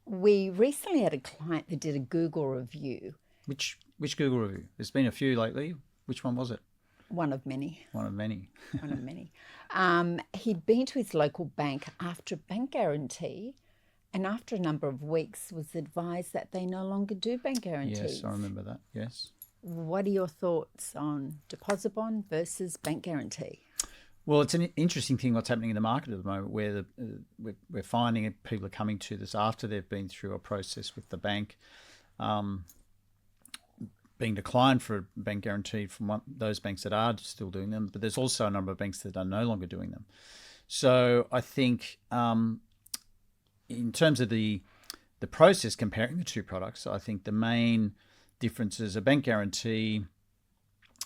We recently had a client that did a Google review, Which Google review? There's been a few lately. Which one was it? one of many, One of many. one of many. He'd been to his local bank after a bank guarantee, and after a number of weeks was advised that they no longer do bank Yes, guarantees. I remember that. Yes. What are your thoughts on deposit bond versus bank guarantee? Well, it's an interesting thing what's happening in the market at the moment, where we're finding people are coming to this after they've been through a process with the bank, um, being declined for a bank guarantee from those banks that are still doing them, but there's also a number of banks that are no longer doing them. So I think in terms of the process comparing the two products, I think the main difference is a bank guarantee.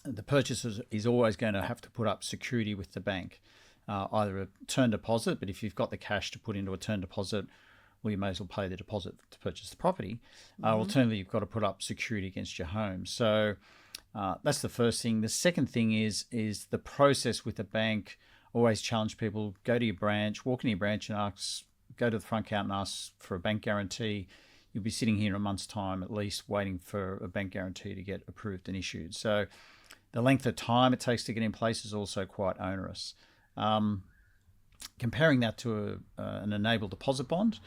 The purchaser is always going to have to put up security with the bank, either a term deposit, but if you've got the cash to put into a term deposit, well, you may as well pay the deposit to purchase the property. Alternatively, you've got to put up security against your home. So that's the first thing. The second thing is the process with the bank. Always challenge people: go to your branch, walk in your branch, and ask. Go to the front counter and ask for a bank guarantee. You'll be sitting here in a month's time at least waiting for a bank guarantee to get approved and issued. So the length of time it takes to get in place is also quite onerous. Comparing that to an enabled deposit bond,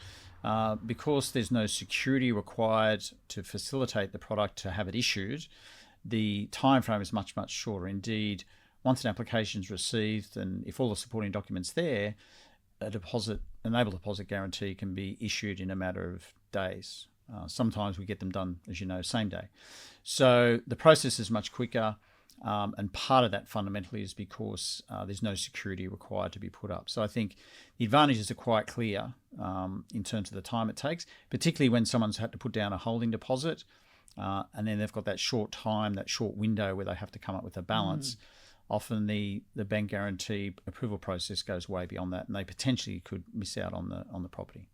because there's no security required to facilitate the product to have it issued, the time frame is much, much shorter. Indeed, once an application is received and if all the supporting documents there, enabled deposit guarantee can be issued in a matter of days. Sometimes we get them done, as you know, same day. So the process is much quicker. And part of that fundamentally is because there's no security required to be put up. So I think the advantages are quite clear in terms of the time it takes, particularly when someone's had to put down a holding deposit and then they've got that short time, that short window where they have to come up with a balance. Often the bank guarantee approval process goes way beyond that, and they potentially could miss out on the property.